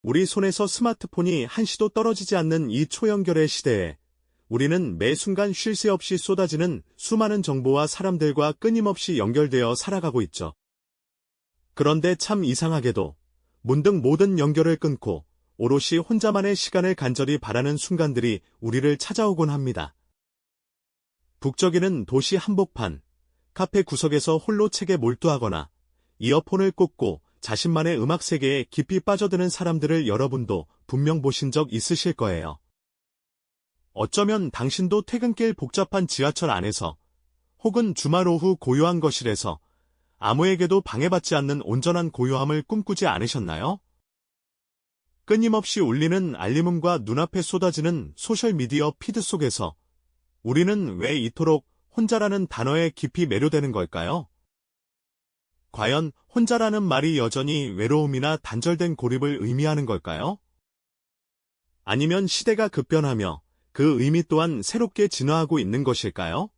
우리 손에서 스마트폰이 한시도 떨어지지 않는 이 초연결의 시대에 우리는 매 순간 쉴 새 없이 쏟아지는 수많은 정보와 사람들과 끊임없이 연결되어 살아가고 있죠. 그런데 참 이상하게도 문득 모든 연결을 끊고 오롯이 혼자만의 시간을 간절히 바라는 순간들이 우리를 찾아오곤 합니다. 북적이는 도시 한복판, 카페 구석에서 홀로 책에 몰두하거나 이어폰을 꽂고 자신만의 음악 세계에 깊이 빠져드는 사람들을 여러분도 분명 보신 적 있으실 거예요. 어쩌면 당신도 퇴근길 복잡한 지하철 안에서 혹은 주말 오후 고요한 거실에서 아무에게도 방해받지 않는 온전한 고요함을 꿈꾸지 않으셨나요? 끊임없이 울리는 알림음과 눈앞에 쏟아지는 소셜미디어 피드 속에서 우리는 왜 이토록 혼자라는 단어에 깊이 매료되는 걸까요? 과연 혼자라는 말이 여전히 외로움이나 단절된 고립을 의미하는 걸까요? 아니면 시대가 급변하며 그 의미 또한 새롭게 진화하고 있는 것일까요?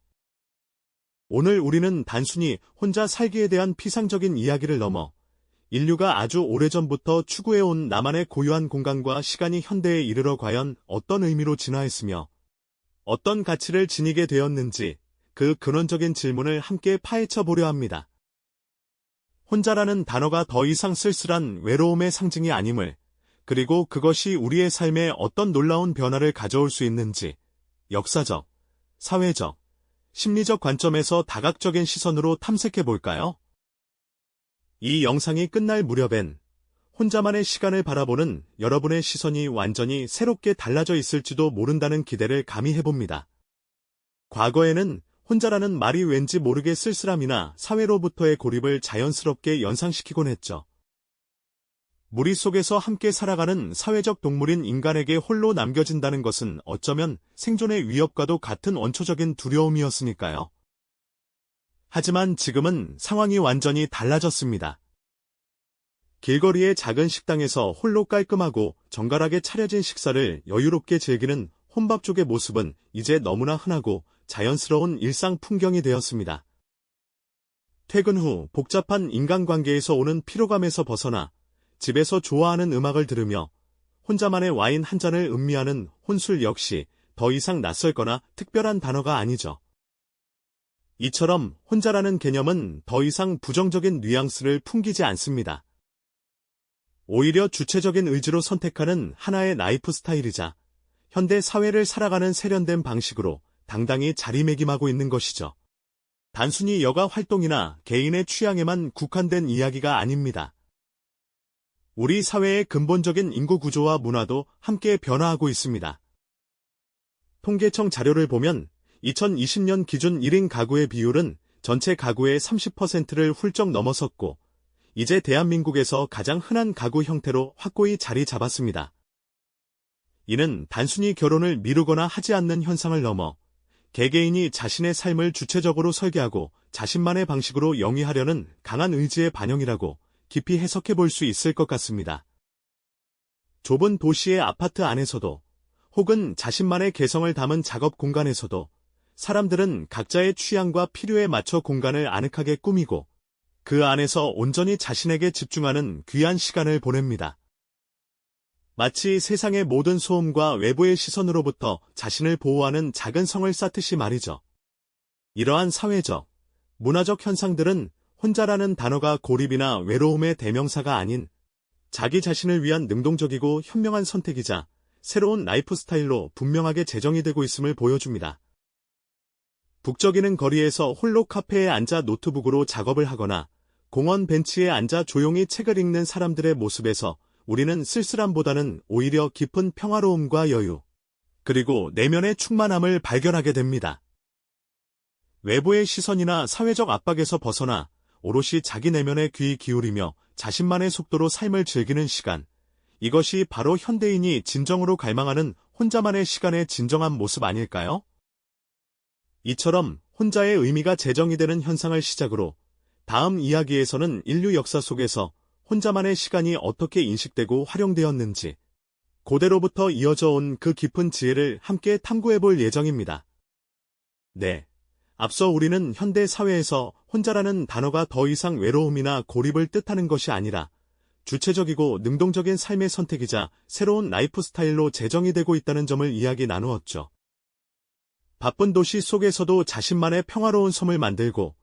오늘 우리는 단순히 혼자 살기에 대한 피상적인 이야기를 넘어 인류가 아주 오래전부터 추구해온 나만의 고유한 공간과 시간이 현대에 이르러 과연 어떤 의미로 진화했으며 어떤 가치를 지니게 되었는지 그 근원적인 질문을 함께 파헤쳐 보려 합니다. 혼자라는 단어가 더 이상 쓸쓸한 외로움의 상징이 아님을, 그리고 그것이 우리의 삶에 어떤 놀라운 변화를 가져올 수 있는지 역사적, 사회적, 심리적 관점에서 다각적인 시선으로 탐색해 볼까요? 이 영상이 끝날 무렵엔 혼자만의 시간을 바라보는 여러분의 시선이 완전히 새롭게 달라져 있을지도 모른다는 기대를 감히 해봅니다. 과거에는 혼자라는 말이 왠지 모르게 쓸쓸함이나 사회로부터의 고립을 자연스럽게 연상시키곤 했죠. 무리 속에서 함께 살아가는 사회적 동물인 인간에게 홀로 남겨진다는 것은 어쩌면 생존의 위협과도 같은 원초적인 두려움이었으니까요. 하지만 지금은 상황이 완전히 달라졌습니다. 길거리의 작은 식당에서 홀로 깔끔하고 정갈하게 차려진 식사를 여유롭게 즐기는 혼밥족의 모습은 이제 너무나 흔하고 자연스러운 일상 풍경이 되었습니다. 퇴근 후 복잡한 인간관계에서 오는 피로감에서 벗어나 집에서 좋아하는 음악을 들으며 혼자만의 와인 한 잔을 음미하는 혼술 역시 더 이상 낯설거나 특별한 단어가 아니죠. 이처럼 혼자라는 개념은 더 이상 부정적인 뉘앙스를 풍기지 않습니다. 오히려 주체적인 의지로 선택하는 하나의 라이프 스타일이자 현대 사회를 살아가는 세련된 방식으로 당당히 자리매김하고 있는 것이죠. 단순히 여가 활동이나 개인의 취향에만 국한된 이야기가 아닙니다. 우리 사회의 근본적인 인구 구조와 문화도 함께 변화하고 있습니다. 통계청 자료를 보면 2020년 기준 1인 가구의 비율은 전체 가구의 30%를 훌쩍 넘어섰고 이제 대한민국에서 가장 흔한 가구 형태로 확고히 자리 잡았습니다. 이는 단순히 결혼을 미루거나 하지 않는 현상을 넘어 개개인이 자신의 삶을 주체적으로 설계하고 자신만의 방식으로 영위하려는 강한 의지의 반영이라고 깊이 해석해 볼 수 있을 것 같습니다. 좁은 도시의 아파트 안에서도 혹은 자신만의 개성을 담은 작업 공간에서도 사람들은 각자의 취향과 필요에 맞춰 공간을 아늑하게 꾸미고 그 안에서 온전히 자신에게 집중하는 귀한 시간을 보냅니다. 마치 세상의 모든 소음과 외부의 시선으로부터 자신을 보호하는 작은 성을 쌓듯이 말이죠. 이러한 사회적, 문화적 현상들은 혼자라는 단어가 고립이나 외로움의 대명사가 아닌 자기 자신을 위한 능동적이고 현명한 선택이자 새로운 라이프 스타일로 분명하게 제정이 되고 있음을 보여줍니다. 북적이는 거리에서 홀로 카페에 앉아 노트북으로 작업을 하거나 공원 벤치에 앉아 조용히 책을 읽는 사람들의 모습에서 우리는 쓸쓸함보다는 오히려 깊은 평화로움과 여유, 그리고 내면의 충만함을 발견하게 됩니다. 외부의 시선이나 사회적 압박에서 벗어나 오롯이 자기 내면에 귀 기울이며 자신만의 속도로 삶을 즐기는 시간, 이것이 바로 현대인이 진정으로 갈망하는 혼자만의 시간의 진정한 모습 아닐까요? 이처럼 혼자의 의미가 재정이 되는 현상을 시작으로 다음 이야기에서는 인류 역사 속에서 혼자만의 시간이 어떻게 인식되고 활용되었는지 고대로부터 이어져 온 그 깊은 지혜를 함께 탐구해볼 예정입니다. 네. 앞서 우리는 현대 사회에서 혼자라는 단어가 더 이상 외로움이나 고립을 뜻하는 것이 아니라 주체적이고 능동적인 삶의 선택이자 새로운 라이프 스타일로 재정이 되고 있다는 점을 이야기 나누었죠. 바쁜 도시 속에서도 자신만의 평화로운 섬을 만들고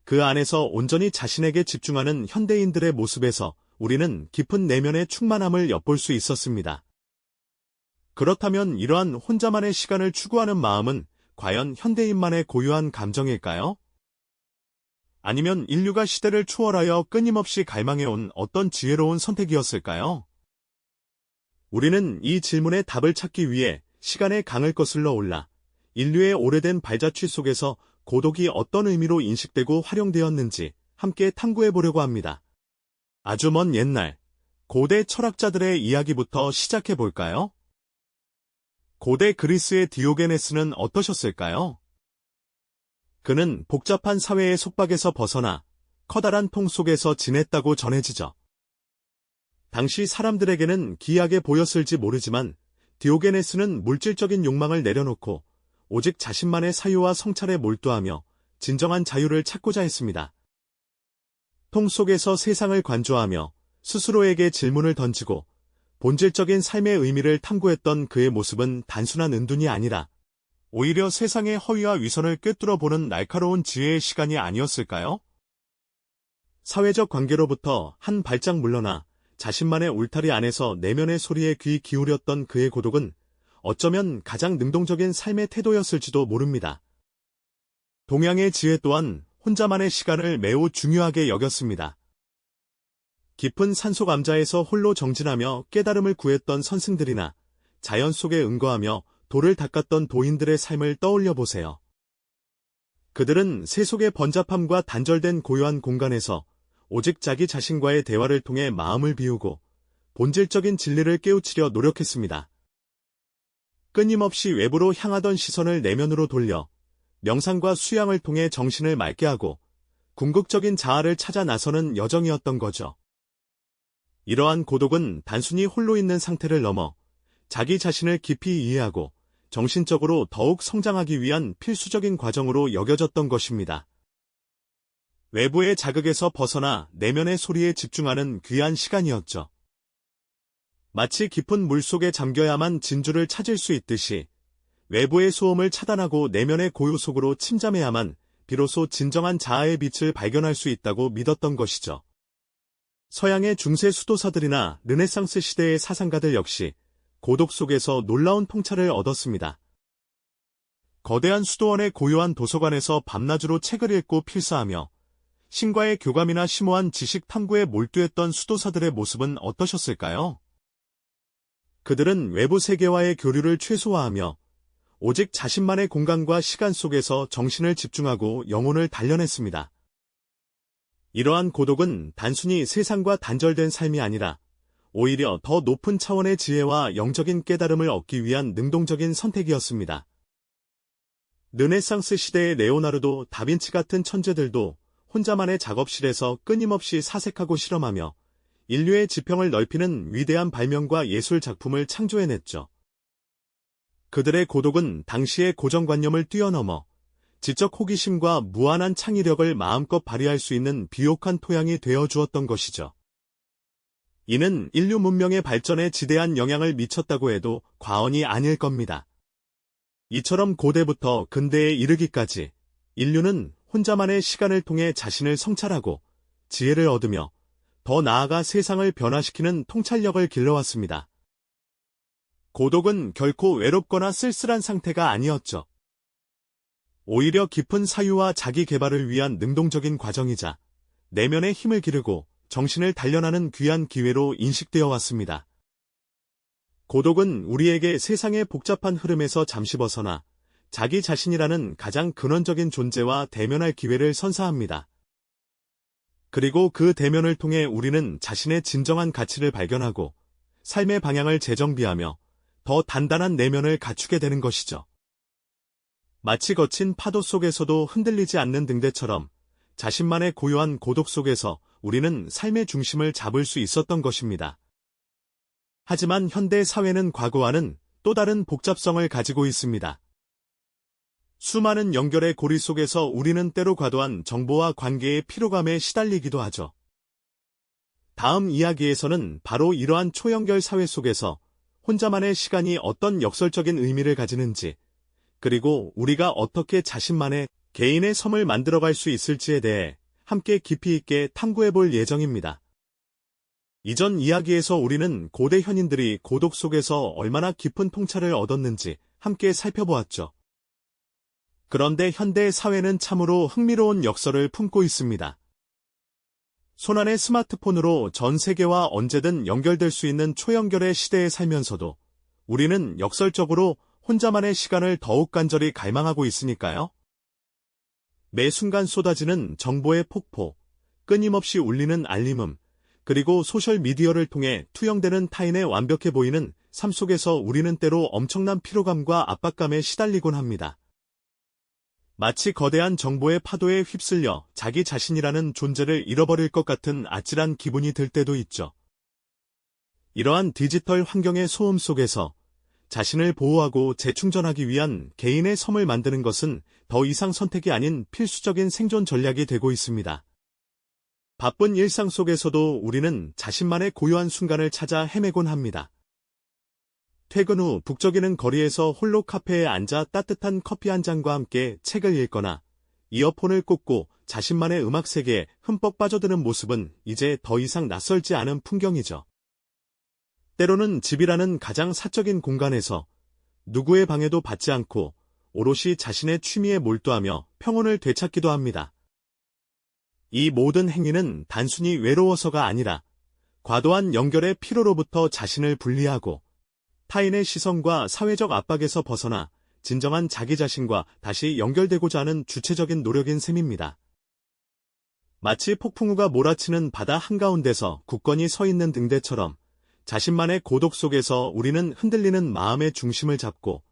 그 안에서 온전히 자신에게 집중하는 현대인들의 모습에서 우리는 깊은 내면의 충만함을 엿볼 수 있었습니다. 그렇다면 이러한 혼자만의 시간을 추구하는 마음은 과연 현대인만의 고유한 감정일까요? 아니면 인류가 시대를 초월하여 끊임없이 갈망해온 어떤 지혜로운 선택이었을까요? 우리는 이 질문에 답을 찾기 위해 시간의 강을 거슬러 올라 인류의 오래된 발자취 속에서 고독이 어떤 의미로 인식되고 활용되었는지 함께 탐구해 보려고 합니다. 아주 먼 옛날, 고대 철학자들의 이야기부터 시작해 볼까요? 고대 그리스의 디오게네스는 어떠셨을까요? 그는 복잡한 사회의 속박에서 벗어나 커다란 통 속에서 지냈다고 전해지죠. 당시 사람들에게는 기이하게 보였을지 모르지만 디오게네스는 물질적인 욕망을 내려놓고 오직 자신만의 사유와 성찰에 몰두하며 진정한 자유를 찾고자 했습니다. 통 속에서 세상을 관조하며 스스로에게 질문을 던지고 본질적인 삶의 의미를 탐구했던 그의 모습은 단순한 은둔이 아니라 오히려 세상의 허위와 위선을 꿰뚫어보는 날카로운 지혜의 시간이 아니었을까요? 사회적 관계로부터 한 발짝 물러나 자신만의 울타리 안에서 내면의 소리에 귀 기울였던 그의 고독은 어쩌면 가장 능동적인 삶의 태도였을지도 모릅니다. 동양의 지혜 또한 혼자만의 시간을 매우 중요하게 여겼습니다. 깊은 산속 암자에서 홀로 정진하며 깨달음을 구했던 선승들이나 자연 속에 응거하며 돌을 닦았던 도인들의 삶을 떠올려 보세요. 그들은 세속의 번잡함과 단절된 고요한 공간에서 오직 자기 자신과의 대화를 통해 마음을 비우고 본질적인 진리를 깨우치려 노력했습니다. 끊임없이 외부로 향하던 시선을 내면으로 돌려 명상과 수양을 통해 정신을 맑게 하고 궁극적인 자아를 찾아 나서는 여정이었던 거죠. 이러한 고독은 단순히 홀로 있는 상태를 넘어 자기 자신을 깊이 이해하고 정신적으로 더욱 성장하기 위한 필수적인 과정으로 여겨졌던 것입니다. 외부의 자극에서 벗어나 내면의 소리에 집중하는 귀한 시간이었죠. 마치 깊은 물속에 잠겨야만 진주를 찾을 수 있듯이 외부의 소음을 차단하고 내면의 고요 속으로 침잠해야만 비로소 진정한 자아의 빛을 발견할 수 있다고 믿었던 것이죠. 서양의 중세 수도사들이나 르네상스 시대의 사상가들 역시 고독 속에서 놀라운 통찰을 얻었습니다. 거대한 수도원의 고요한 도서관에서 밤낮으로 책을 읽고 필사하며 신과의 교감이나 심오한 지식 탐구에 몰두했던 수도사들의 모습은 어떠셨을까요? 그들은 외부 세계와의 교류를 최소화하며 오직 자신만의 공간과 시간 속에서 정신을 집중하고 영혼을 단련했습니다. 이러한 고독은 단순히 세상과 단절된 삶이 아니라 오히려 더 높은 차원의 지혜와 영적인 깨달음을 얻기 위한 능동적인 선택이었습니다. 르네상스 시대의 레오나르도 다빈치 같은 천재들도 혼자만의 작업실에서 끊임없이 사색하고 실험하며 인류의 지평을 넓히는 위대한 발명과 예술 작품을 창조해냈죠. 그들의 고독은 당시의 고정관념을 뛰어넘어 지적 호기심과 무한한 창의력을 마음껏 발휘할 수 있는 비옥한 토양이 되어주었던 것이죠. 이는 인류 문명의 발전에 지대한 영향을 미쳤다고 해도 과언이 아닐 겁니다. 이처럼 고대부터 근대에 이르기까지 인류는 혼자만의 시간을 통해 자신을 성찰하고 지혜를 얻으며 더 나아가 세상을 변화시키는 통찰력을 길러왔습니다. 고독은 결코 외롭거나 쓸쓸한 상태가 아니었죠. 오히려 깊은 사유와 자기 개발을 위한 능동적인 과정이자 내면의 힘을 기르고 정신을 단련하는 귀한 기회로 인식되어 왔습니다. 고독은 우리에게 세상의 복잡한 흐름에서 잠시 벗어나 자기 자신이라는 가장 근원적인 존재와 대면할 기회를 선사합니다. 그리고 그 대면을 통해 우리는 자신의 진정한 가치를 발견하고 삶의 방향을 재정비하며 더 단단한 내면을 갖추게 되는 것이죠. 마치 거친 파도 속에서도 흔들리지 않는 등대처럼 자신만의 고요한 고독 속에서 우리는 삶의 중심을 잡을 수 있었던 것입니다. 하지만 현대 사회는 과거와는 또 다른 복잡성을 가지고 있습니다. 수많은 연결의 고리 속에서 우리는 때로 과도한 정보와 관계의 피로감에 시달리기도 하죠. 다음 이야기에서는 바로 이러한 초연결 사회 속에서 혼자만의 시간이 어떤 역설적인 의미를 가지는지, 그리고 우리가 어떻게 자신만의 개인의 섬을 만들어갈 수 있을지에 대해 함께 깊이 있게 탐구해 볼 예정입니다. 이전 이야기에서 우리는 고대 현인들이 고독 속에서 얼마나 깊은 통찰을 얻었는지 함께 살펴보았죠. 그런데 현대 사회는 참으로 흥미로운 역설을 품고 있습니다. 손안의 스마트폰으로 전 세계와 언제든 연결될 수 있는 초연결의 시대에 살면서도 우리는 역설적으로 혼자만의 시간을 더욱 간절히 갈망하고 있으니까요. 매 순간 쏟아지는 정보의 폭포, 끊임없이 울리는 알림음, 그리고 소셜미디어를 통해 투영되는 타인의 완벽해 보이는 삶 속에서 우리는 때로 엄청난 피로감과 압박감에 시달리곤 합니다. 마치 거대한 정보의 파도에 휩쓸려 자기 자신이라는 존재를 잃어버릴 것 같은 아찔한 기분이 들 때도 있죠. 이러한 디지털 환경의 소음 속에서 자신을 보호하고 재충전하기 위한 개인의 섬을 만드는 것은 더 이상 선택이 아닌 필수적인 생존 전략이 되고 있습니다. 바쁜 일상 속에서도 우리는 자신만의 고요한 순간을 찾아 헤매곤 합니다. 퇴근 후 북적이는 거리에서 홀로 카페에 앉아 따뜻한 커피 한 잔과 함께 책을 읽거나 이어폰을 꽂고 자신만의 음악 세계에 흠뻑 빠져드는 모습은 이제 더 이상 낯설지 않은 풍경이죠. 때로는 집이라는 가장 사적인 공간에서 누구의 방해도 받지 않고 오롯이 자신의 취미에 몰두하며 평온을 되찾기도 합니다. 이 모든 행위는 단순히 외로워서가 아니라 과도한 연결의 피로로부터 자신을 분리하고 타인의 시선과 사회적 압박에서 벗어나 진정한 자기 자신과 다시 연결되고자 하는 주체적인 노력인 셈입니다. 마치 폭풍우가 몰아치는 바다 한가운데서 굳건히 서 있는 등대처럼 자신만의 고독 속에서 우리는 흔들리는 마음의 중심을 잡고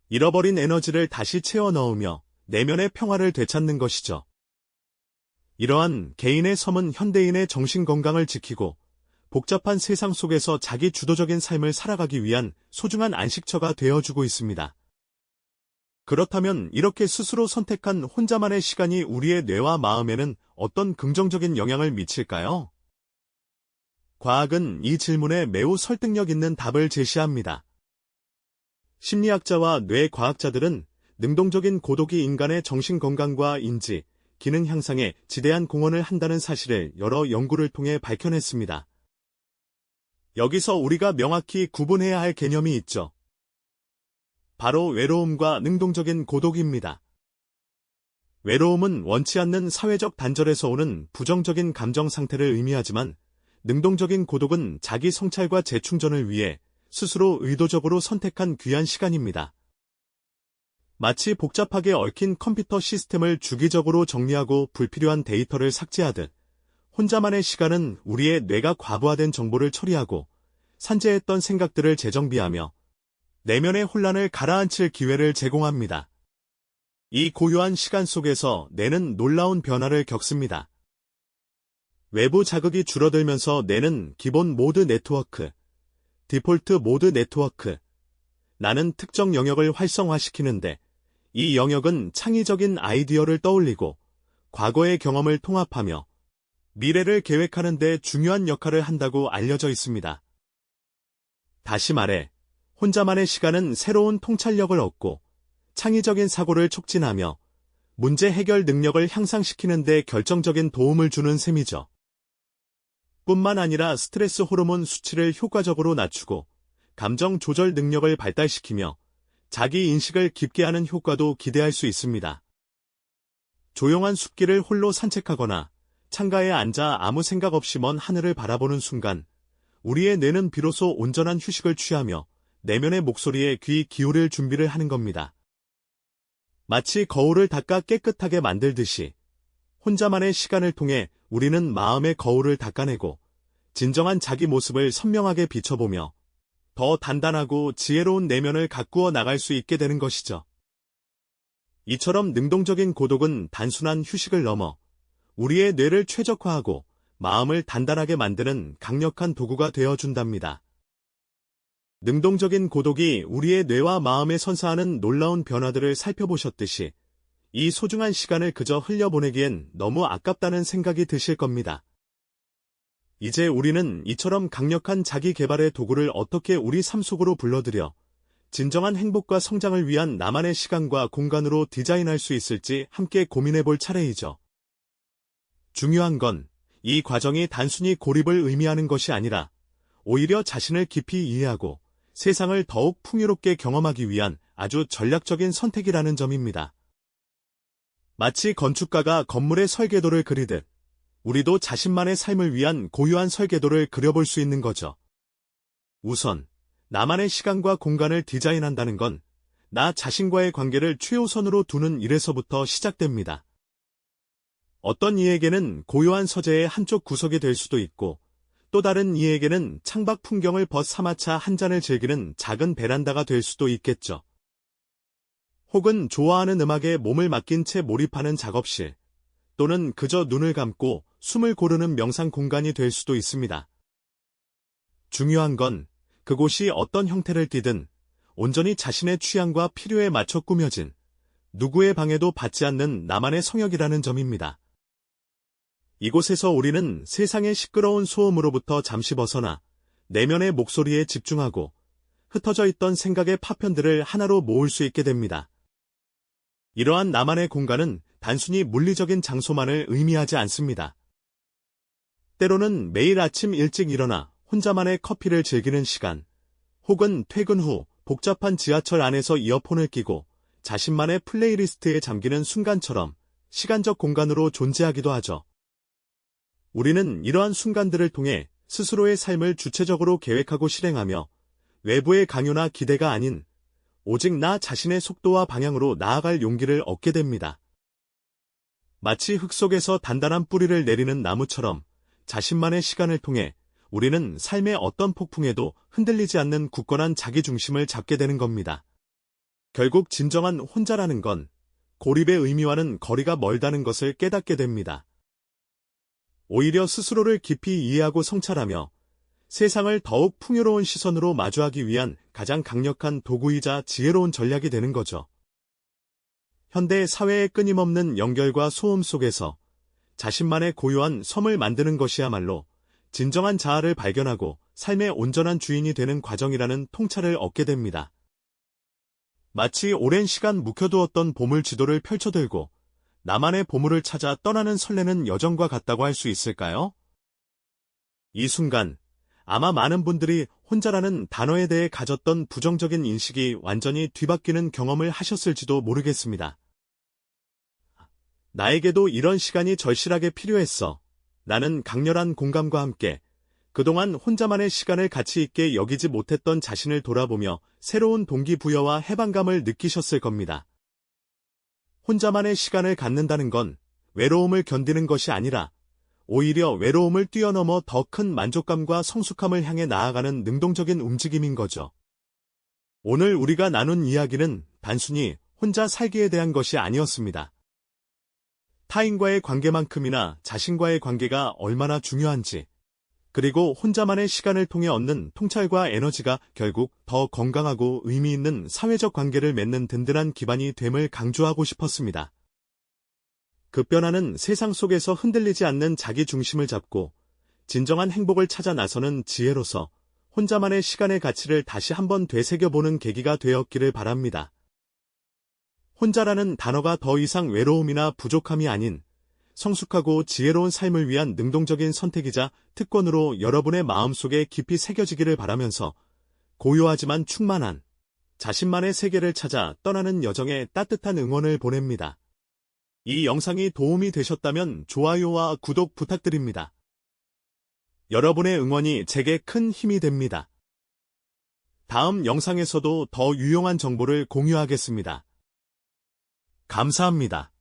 잃어버린 에너지를 다시 채워 넣으며 내면의 평화를 되찾는 것이죠. 이러한 개인의 섬은 현대인의 정신건강을 지키고 복잡한 세상 속에서 자기 주도적인 삶을 살아가기 위한 소중한 안식처가 되어주고 있습니다. 그렇다면 이렇게 스스로 선택한 혼자만의 시간이 우리의 뇌와 마음에는 어떤 긍정적인 영향을 미칠까요? 과학은 이 질문에 매우 설득력 있는 답을 제시합니다. 심리학자와 뇌과학자들은 능동적인 고독이 인간의 정신건강과 인지, 기능 향상에 지대한 공헌을 한다는 사실을 여러 연구를 통해 밝혀냈습니다. 여기서 우리가 명확히 구분해야 할 개념이 있죠. 바로 외로움과 능동적인 고독입니다. 외로움은 원치 않는 사회적 단절에서 오는 부정적인 감정 상태를 의미하지만 능동적인 고독은 자기 성찰과 재충전을 위해 스스로 의도적으로 선택한 귀한 시간입니다. 마치 복잡하게 얽힌 컴퓨터 시스템을 주기적으로 정리하고 불필요한 데이터를 삭제하듯 혼자만의 시간은 우리의 뇌가 과부하된 정보를 처리하고 산재했던 생각들을 재정비하며 내면의 혼란을 가라앉힐 기회를 제공합니다. 이 고요한 시간 속에서 뇌는 놀라운 변화를 겪습니다. 외부 자극이 줄어들면서 뇌는 기본 모드 네트워크, 디폴트 모드 네트워크, 나는 특정 영역을 활성화시키는데 이 영역은 창의적인 아이디어를 떠올리고 과거의 경험을 통합하며 미래를 계획하는 데 중요한 역할을 한다고 알려져 있습니다. 다시 말해, 혼자만의 시간은 새로운 통찰력을 얻고 창의적인 사고를 촉진하며 문제 해결 능력을 향상시키는 데 결정적인 도움을 주는 셈이죠. 뿐만 아니라 스트레스 호르몬 수치를 효과적으로 낮추고 감정 조절 능력을 발달시키며 자기 인식을 깊게 하는 효과도 기대할 수 있습니다. 조용한 숲길을 홀로 산책하거나 창가에 앉아 아무 생각 없이 먼 하늘을 바라보는 순간 우리의 뇌는 비로소 온전한 휴식을 취하며 내면의 목소리에 귀 기울일 준비를 하는 겁니다. 마치 거울을 닦아 깨끗하게 만들듯이 혼자만의 시간을 통해 우리는 마음의 거울을 닦아내고 진정한 자기 모습을 선명하게 비춰보며 더 단단하고 지혜로운 내면을 가꾸어 나갈 수 있게 되는 것이죠. 이처럼 능동적인 고독은 단순한 휴식을 넘어 우리의 뇌를 최적화하고 마음을 단단하게 만드는 강력한 도구가 되어준답니다. 능동적인 고독이 우리의 뇌와 마음에 선사하는 놀라운 변화들을 살펴보셨듯이 이 소중한 시간을 그저 흘려보내기엔 너무 아깝다는 생각이 드실 겁니다. 이제 우리는 이처럼 강력한 자기 개발의 도구를 어떻게 우리 삶 속으로 불러들여 진정한 행복과 성장을 위한 나만의 시간과 공간으로 디자인할 수 있을지 함께 고민해 볼 차례이죠. 중요한 건 이 과정이 단순히 고립을 의미하는 것이 아니라 오히려 자신을 깊이 이해하고 세상을 더욱 풍요롭게 경험하기 위한 아주 전략적인 선택이라는 점입니다. 마치 건축가가 건물의 설계도를 그리듯 우리도 자신만의 삶을 위한 고유한 설계도를 그려볼 수 있는 거죠. 우선 나만의 시간과 공간을 디자인한다는 건 나 자신과의 관계를 최우선으로 두는 일에서부터 시작됩니다. 어떤 이에게는 고요한 서재의 한쪽 구석이 될 수도 있고 또 다른 이에게는 창밖 풍경을 벗삼아차 한 잔을 즐기는 작은 베란다가 될 수도 있겠죠. 혹은 좋아하는 음악에 몸을 맡긴 채 몰입하는 작업실, 또는 그저 눈을 감고 숨을 고르는 명상 공간이 될 수도 있습니다. 중요한 건 그곳이 어떤 형태를 띠든 온전히 자신의 취향과 필요에 맞춰 꾸며진 누구의 방해도 받지 않는 나만의 성역이라는 점입니다. 이곳에서 우리는 세상의 시끄러운 소음으로부터 잠시 벗어나 내면의 목소리에 집중하고 흩어져 있던 생각의 파편들을 하나로 모을 수 있게 됩니다. 이러한 나만의 공간은 단순히 물리적인 장소만을 의미하지 않습니다. 때로는 매일 아침 일찍 일어나 혼자만의 커피를 즐기는 시간, 혹은 퇴근 후 복잡한 지하철 안에서 이어폰을 끼고 자신만의 플레이리스트에 잠기는 순간처럼 시간적 공간으로 존재하기도 하죠. 우리는 이러한 순간들을 통해 스스로의 삶을 주체적으로 계획하고 실행하며 외부의 강요나 기대가 아닌 오직 나 자신의 속도와 방향으로 나아갈 용기를 얻게 됩니다. 마치 흙 속에서 단단한 뿌리를 내리는 나무처럼 자신만의 시간을 통해 우리는 삶의 어떤 폭풍에도 흔들리지 않는 굳건한 자기중심을 잡게 되는 겁니다. 결국 진정한 혼자라는 건 고립의 의미와는 거리가 멀다는 것을 깨닫게 됩니다. 오히려 스스로를 깊이 이해하고 성찰하며 세상을 더욱 풍요로운 시선으로 마주하기 위한 가장 강력한 도구이자 지혜로운 전략이 되는 거죠. 현대 사회의 끊임없는 연결과 소음 속에서 자신만의 고요한 섬을 만드는 것이야말로 진정한 자아를 발견하고 삶의 온전한 주인이 되는 과정이라는 통찰을 얻게 됩니다. 마치 오랜 시간 묵혀두었던 보물 지도를 펼쳐들고 나만의 보물을 찾아 떠나는 설레는 여정과 같다고 할 수 있을까요? 이 순간 아마 많은 분들이 혼자라는 단어에 대해 가졌던 부정적인 인식이 완전히 뒤바뀌는 경험을 하셨을지도 모르겠습니다. 나에게도 이런 시간이 절실하게 필요했어. 나는 강렬한 공감과 함께 그동안 혼자만의 시간을 가치 있게 여기지 못했던 자신을 돌아보며 새로운 동기부여와 해방감을 느끼셨을 겁니다. 혼자만의 시간을 갖는다는 건 외로움을 견디는 것이 아니라 오히려 외로움을 뛰어넘어 더 큰 만족감과 성숙함을 향해 나아가는 능동적인 움직임인 거죠. 오늘 우리가 나눈 이야기는 단순히 혼자 살기에 대한 것이 아니었습니다. 타인과의 관계만큼이나 자신과의 관계가 얼마나 중요한지, 그리고 혼자만의 시간을 통해 얻는 통찰과 에너지가 결국 더 건강하고 의미 있는 사회적 관계를 맺는 든든한 기반이 됨을 강조하고 싶었습니다. 급변하는 세상 속에서 흔들리지 않는 자기 중심을 잡고 진정한 행복을 찾아 나서는 지혜로서 혼자만의 시간의 가치를 다시 한번 되새겨보는 계기가 되었기를 바랍니다. 혼자라는 단어가 더 이상 외로움이나 부족함이 아닌 성숙하고 지혜로운 삶을 위한 능동적인 선택이자 특권으로 여러분의 마음속에 깊이 새겨지기를 바라면서 고요하지만 충만한 자신만의 세계를 찾아 떠나는 여정에 따뜻한 응원을 보냅니다. 이 영상이 도움이 되셨다면 좋아요와 구독 부탁드립니다. 여러분의 응원이 제게 큰 힘이 됩니다. 다음 영상에서도 더 유용한 정보를 공유하겠습니다. 감사합니다.